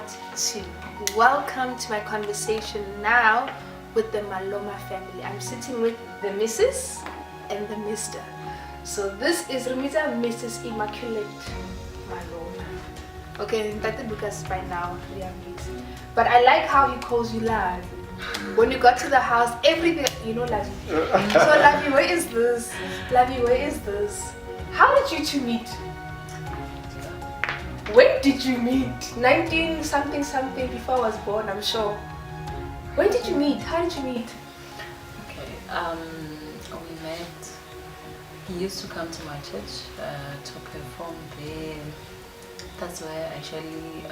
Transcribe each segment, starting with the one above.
part 2. Welcome to my conversation now with the Maloma family. I'm sitting with the Mrs. and the Mr. So this is Rumita Mrs. Immaculate Maloma. Okay, that's Lucas by now. We are mixed. But I like how he calls you Lavi. When you got to the house, everything, you know, Lavi. So Lavi, where is this? Lavi, where is this? How did you two meet? When did you meet? 19 something something before I was born, I'm sure. When did you meet? How did you meet? Okay, we met. He used to come to my church to perform there. That's where I actually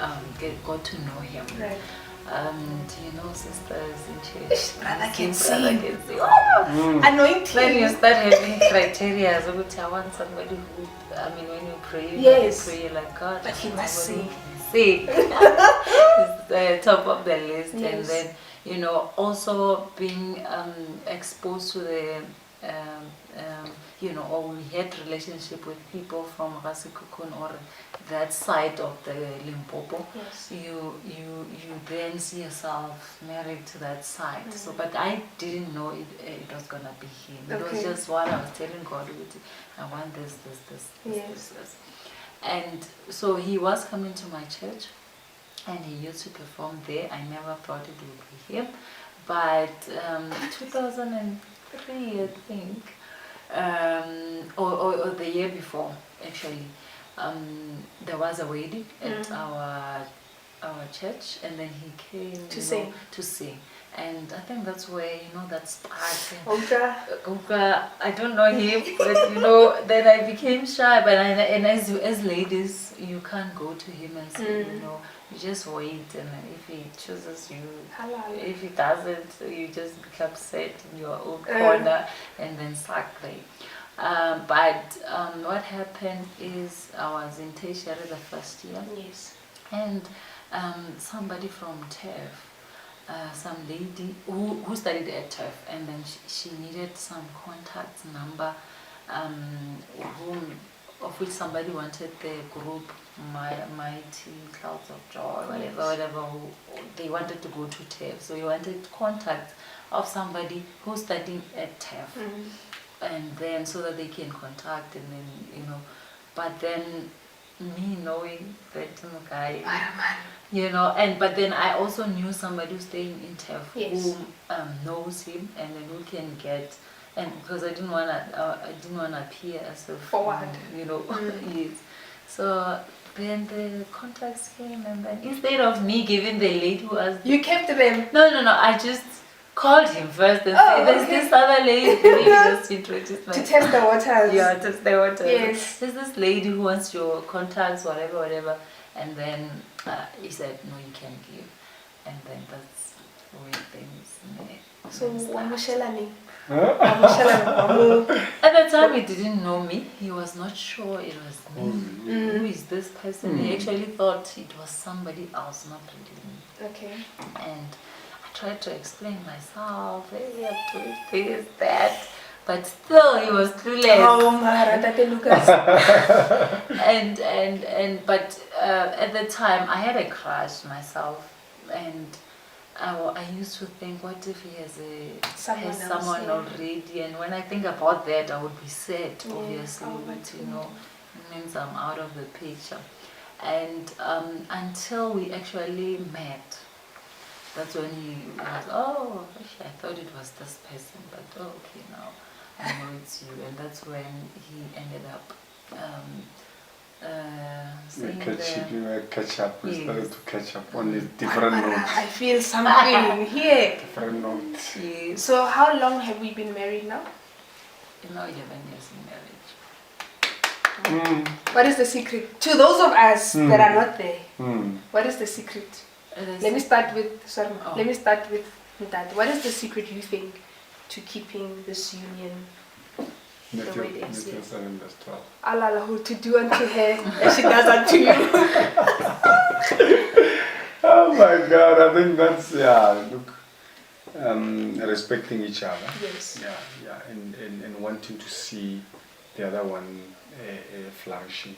got to know him. Right. You know, sisters in church. Brother can see. Anointing. When you start having criteria, I want somebody who, when you pray, yes. you pray like God. But he must sing. Sing. It's the top of the list. Yes. And then, you know, also being exposed to the, or we had relationship with people from Rasikukun or that side of the Limpopo. Yes. You then see yourself married to that side. So, but I didn't know it was gonna be him. It was just what I was telling God, I want this, yes. this. And so he was coming to my church, and he used to perform there. I never thought it would be him, but 2003, I think, or the year before, actually. There was a wedding at our church, and then he came to sing, and I think that's where that spark. Oka, I don't know him, but then I became shy. But as ladies, you can't go to him and say, you just wait, and if he chooses you, if he doesn't, you just become sad in your own corner and then suck there. But what happened is I was in tertiary the first year. Yes. And somebody from TEF, some lady who studied at TEF, and then she needed some contact number, of which somebody wanted the group Mighty Clouds of Joy, whatever, they wanted to go to TEF. So you wanted contact of somebody who's studying at TEF. And then so that they can contact, and then but then me knowing that guy, but then I also knew somebody who's staying in TEF who knows him, and then who can get, and because I didn't wanna appear as a forward, yes. So then the contacts came, and then instead of me giving the lady who asked, you kept them. No, I just called him first and said, there's this other lady, just introduce myself. To test the waters. Yeah, test the waters. Yes. There's this lady who wants your contacts, whatever. And then he said, no, you can give. And then that's where things So, Wamushelani. At the time, he didn't know me. He was not sure it was me. Who is this person? He actually thought it was somebody else, not really me. Okay. And tried to explain myself, hey, I have to this, that, but still he was clueless. Oh my Lucas. But at the time I had a crush myself, and I used to think, what if he has someone already? And when I think about that, I would be sad, obviously, it means I'm out of the picture. And until we actually met. That's when he was, I thought it was this person, but okay, now I know it's you. And that's when he ended up saying catch up. We started to catch up on the different notes. I feel something here. Different notes. Yes. So how long have we been married now? 11 years in marriage. What is the secret? To those of us that are not there, what is the secret? Let me start with that. What is the secret you think to keeping this union the way it is? To do unto her as she does unto you. Oh my God, I think that's, respecting each other. Yes. And wanting to see the other one flourishing.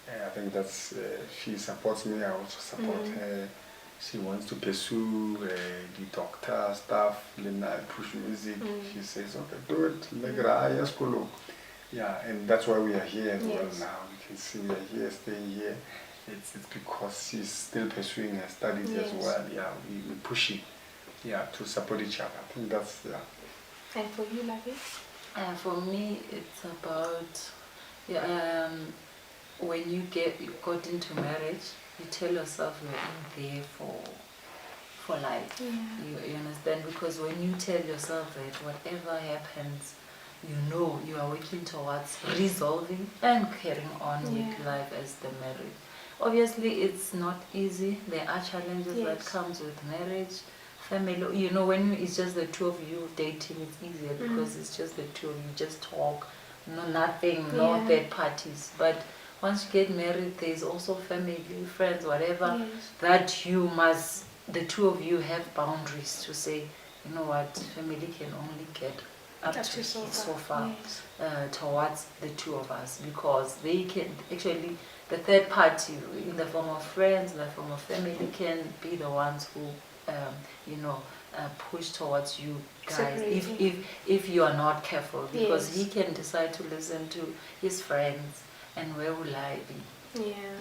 I think that's, she supports me, I also support her. She wants to pursue the doctor stuff, then I push music. She says, okay, do it, make it higher school. Yeah, and that's why we are here as well now. You can see we are here, staying here. It's because she's still pursuing her studies as well. Yeah, we push it, to support each other. I think that's, And for you, Lavi? For me, it's about when you got into marriage, you tell yourself you're in there for life. You understand? Because when you tell yourself that whatever happens, you know you are working towards resolving and carrying on with life as the marriage. Obviously, it's not easy. There are challenges that comes with marriage. Family, you know, when it's just the two of you dating, it's easier because it's just the two of you, just talk, nothing, no third parties. But once you get married, there's also family, friends, whatever, that you must, the two of you have boundaries to say, you know what, family can only get up to so far towards the two of us, because they can actually, the third party in the form of friends, in the form of family, can be the ones who push towards you guys if you are not careful, because he can decide to listen to his friends, and where will I be?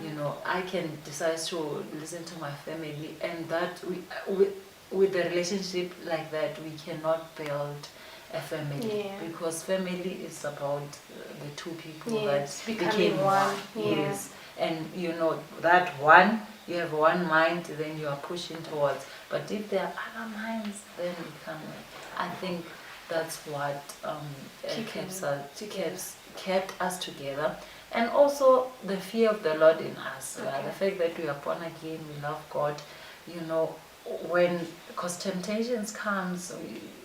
You know, I can decide to listen to my family, and that with the relationship like that, we cannot build a family, because family is about the two people that became one. And you know that one, you have one mind, then you are pushing towards. But if there are other minds, then we can. I think that's what kept us together, and also the fear of the Lord in us. The fact that we are born again, we love God. You know, because temptations comes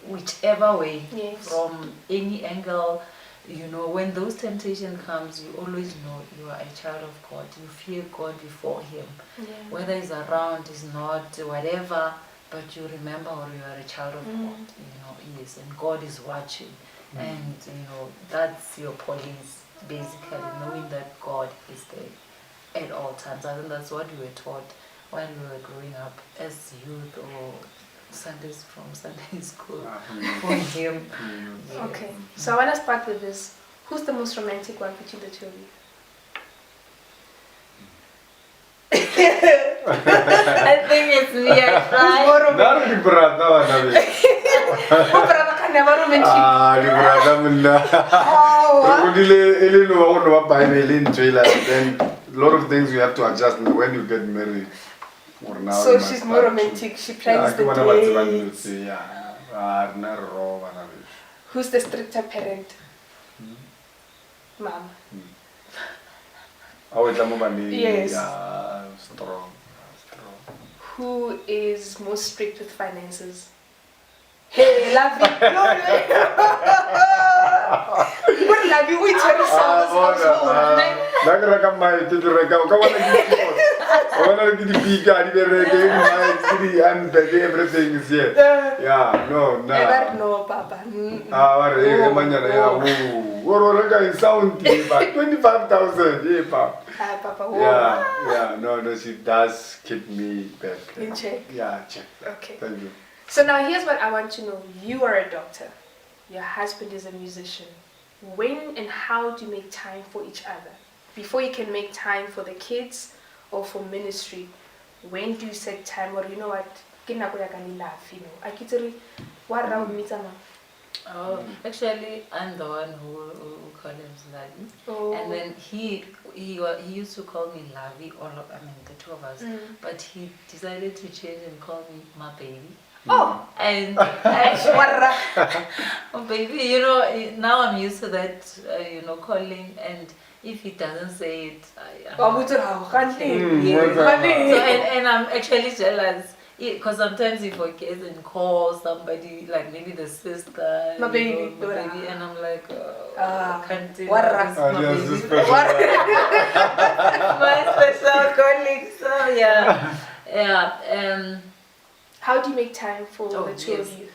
whichever way, from any angle. You know, when those temptations comes, you always know you are a child of God. You fear God before Him. Whether He's around, He's not, whatever, but you remember you are a child of God. You know, yes, and God is watching. And, you know, that's your police, basically, knowing that God is there at all times. I think that's what we were taught when we were growing up as youth, or Sundays from Sunday school for him. Okay, so I want to start with this. Who's the most romantic one between the two of you? I think it's me. I try. Not the brother, Oh, brother can never romantic. Then a lot of things you have to adjust when you get married. So she's more romantic. She plans the dates. Who's the stricter parent? Mom. Yes. Strong. Who is most strict with finances? Hey, Lavi. What Lavi? We tell everything is here. Yeah, no. Never know, Papa. Sound 25,000. Yeah, Papa. Papa. No, she does keep me back. In check. Yeah, check. Okay. Thank you. So now here's what I want to know. You are a doctor. Your husband is a musician. When and how do you make time for each other? Before you can make time for the kids or for ministry, when do you set time? Or you know what? Oh, actually, I'm the one who call him Lavi. Oh. And then he used to call me Lavi, the two of us. But he decided to change and call me my baby. Oh, and oh, baby, you know, now I'm used to that, calling, and if he doesn't say it, and I'm actually jealous, because sometimes he forgets and calls somebody, like maybe the sister, my baby, and I'm like, can't do this, my baby. My special colleague, so yeah. How do you make time for the two of you?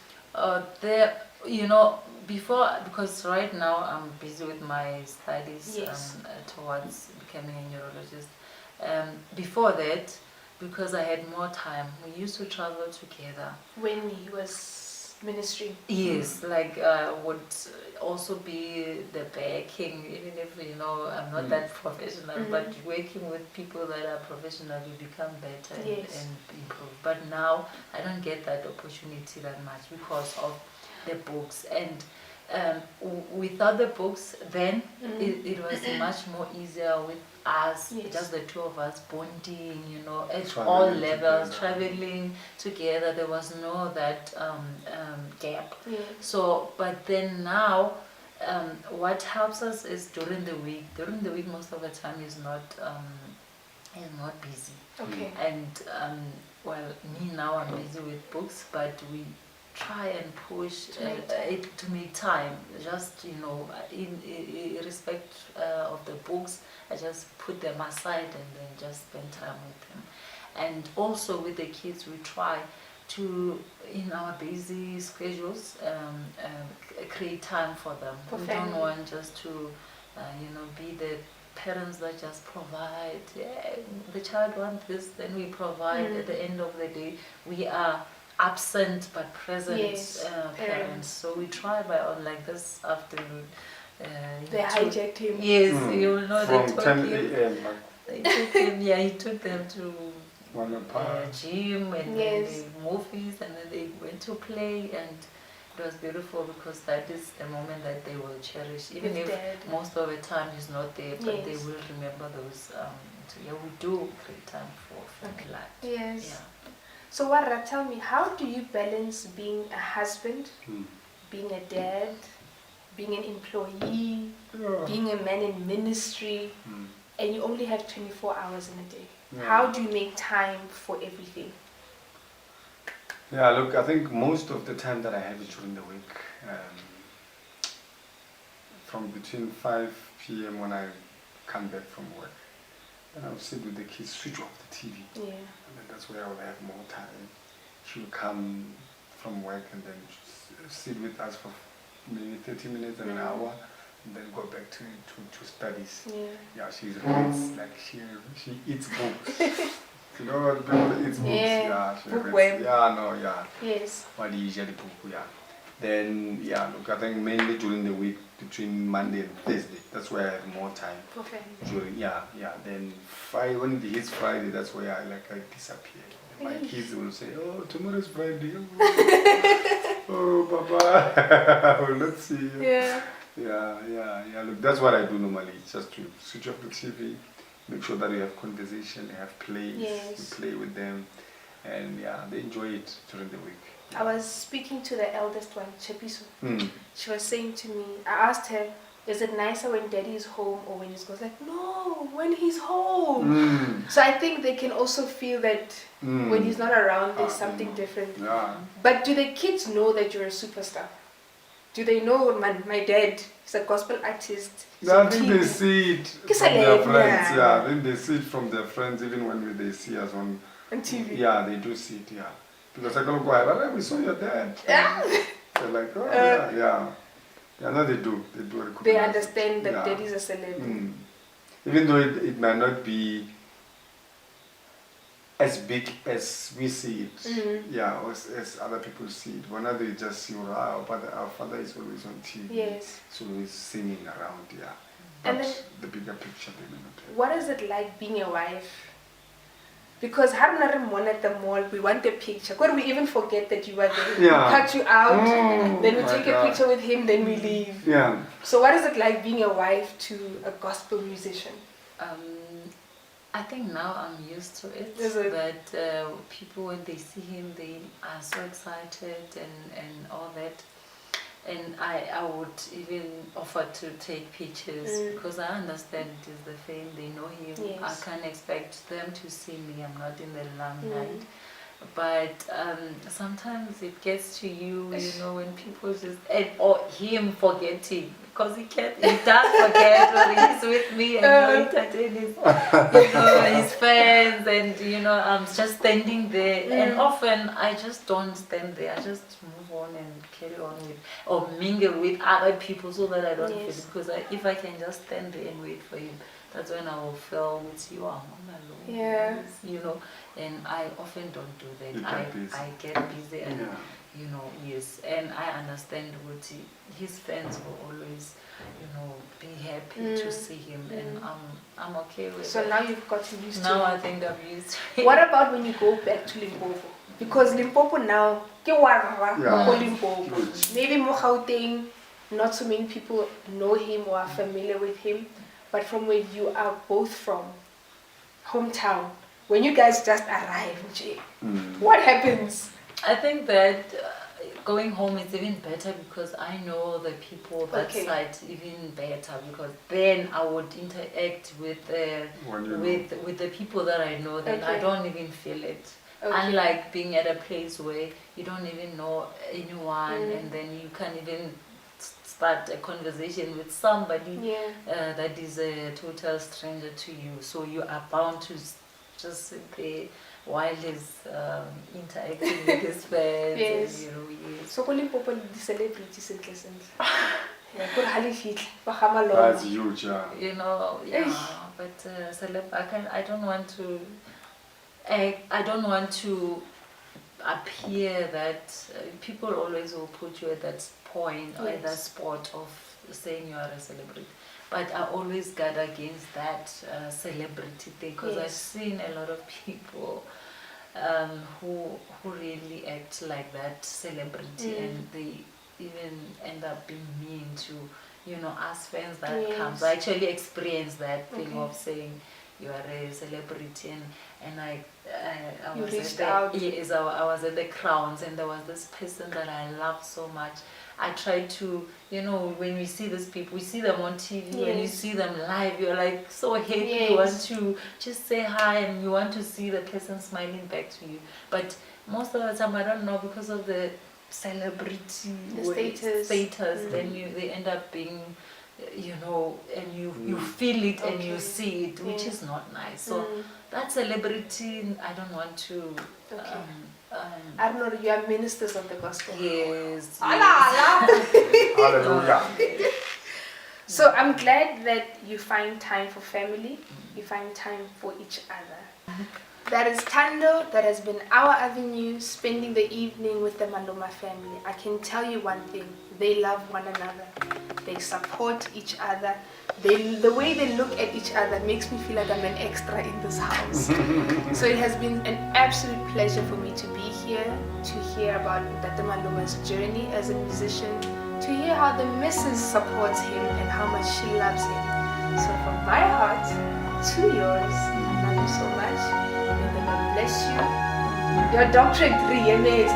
before, because right now I'm busy with my studies Yes. towards becoming a neurologist. Before that, because I had more time, we used to travel together. When he was ministry. Yes, like would also be the backing, even if I'm not that professional, but working with people that are professional, you become better and improve. But now I don't get that opportunity that much because of the books. And without the books, then it was much more easier with us, just the two of us, bonding, at all levels, traveling together. There was no that gap. So, but then now, what helps us is during the week. During the week, most of the time is not busy. Okay. And well, me now I'm busy with books, but we try and push to make time. Just in respect of the books, I just put them aside and then just spend time with them. And also with the kids, we try to, in our busy schedules, create time for them. We don't want just to be the parents that just provide. The child wants this, then we provide. At the end of the day, we are absent but present parents. So we try like this afternoon. They hijacked him. Yes, you will know From they took 10 him. a.m. They took him. Yeah, he took them to Park. gym and then the movies, and then they went to play, and it was beautiful because that is the moment that they will cherish, even if most of the time he's not there, but they will remember those. So we do create time for family life. Yes. Yeah. So Warra, tell me, how do you balance being a husband, being a dad, being an employee, being a man in ministry, and you only have 24 hours in a day? How do you make time for everything? Yeah, look, I think most of the time that I have is during the week. From between 5 p.m. when I come back from work, then I'll sit with the kids, switch off the TV. And then that's where I will have more time. She'll come from work and then sit with us for maybe 30 minutes and an hour, and then go back to studies. She reads, like she eats books. You know what people eat books? Book web. Yes. What usually book, Then, look, I think mainly during the week, between Monday and Thursday, that's where I have more time. During, Then when it hits Friday, that's where I disappear. My kids will say, "Oh, tomorrow is Friday." Oh, Papa, I will not see you. Look, that's what I do normally. Just to switch off the TV, make sure that we have conversation, we have plays, we play with them, and they enjoy it during the week. I was speaking to the eldest one, Chepiso. She was saying to me, I asked her, is it nicer when daddy is home or when he's gone? Like, no, when he's home. So I think they can also feel that when he's not around, there's something different. But do the kids know that you're a superstar? Do they know my dad is a gospel artist? I think they see it from their friends. I think they see it from their friends even when they see us on TV. Yeah, they do see it, Because I go, we saw your dad. They're like, oh, no, they do. They do recognize. They understand that daddy's a celeb. Even though it might not be as big as we see it, or as other people see it. When they just see, our father is always on TV. Yes. He's always singing around, But and then, the bigger picture, they may not have. What is it like being a wife? Because Harnarim at the mall, we want a picture. Could we even forget that you were there? We cut you out, then we take a picture with him, then we leave. So what is it like being a wife to a gospel musician? I think now I'm used to it. But people, when they see him, they are so excited and all that. And I would even offer to take pictures because I understand it is the fame, they know him. I can't expect them to see me, I'm not in the limelight. But sometimes it gets to you, you know, when people just, or him forgetting, because he does forget when he's with me and entertain his friends, and you know, I'm just standing there, and often I just don't stand there. I just move on and carry on with, or mingle with other people so that I don't feel it. Because if I can just stand there and wait for him, that's when I will feel with you, I'm alone. Yeah. You know, and I often don't do that. I get busy and you know, yes, and I understand what his fans will always, you know, be happy to see him, and I'm okay with it. So now you've gotten used to it. Now I think I'm used to it. What about when you go back to Limpopo? Because Limpopo now, Limpopo. Maybe more Gauteng, not so many people know him or are familiar with him, but from where you are both from, hometown, when you guys just arrive, what happens? I think that going home is even better because I know the people that side even better, because then I would interact with the people that I know, then I don't even feel it. Unlike being at a place where you don't even know anyone, and then you can't even start a conversation with somebody that is a total stranger to you. So you are bound to just sit there while he's interacting with his friends. Yes. And, you know, So Limpopo the celebrities in That's huge, yeah. you know, but I don't want to appear that people always will put you at that point or at that spot of saying you are a celebrity. But I always guard against that celebrity thing, because I've seen a lot of people who really act like that celebrity, and they even end up being mean to, you know, us fans that comes. I actually experienced that thing of saying you are a celebrity, and I was at the Crowns, and there was this person that I loved so much. I tried to, you know, when we see these people, we see them on TV, when you see them live, you're like so happy, you want to just say hi, and you want to see the person smiling back to you. But most of the time, I don't know, because of the celebrity status, then they end up being, you know, and you feel it and you see it, which is not nice. So that celebrity, I don't want to. I don't know, you are ministers of the gospel. Yes. Hallelujah. So I'm glad that you find time for family, you find time for each other. That is Tando, that has been our avenue, spending the evening with the Maloma family. I can tell you one thing, they love one another, they support each other. The way they look at each other makes me feel like I'm an extra in this house. So it has been an absolute pleasure for me to be here, to hear about Dr. Maloma's journey as a musician, to hear how the missus supports him and how much she loves him. So from my heart to yours, I love you so much. May the Lord bless you. Your doctorate degree, and then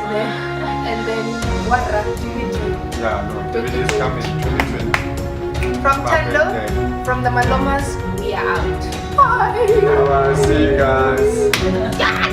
what do you do? Yeah, no, the video is coming 2020. From Tando, from the Malomas, we are out. Bye. Bye-bye, see you guys. Yeah.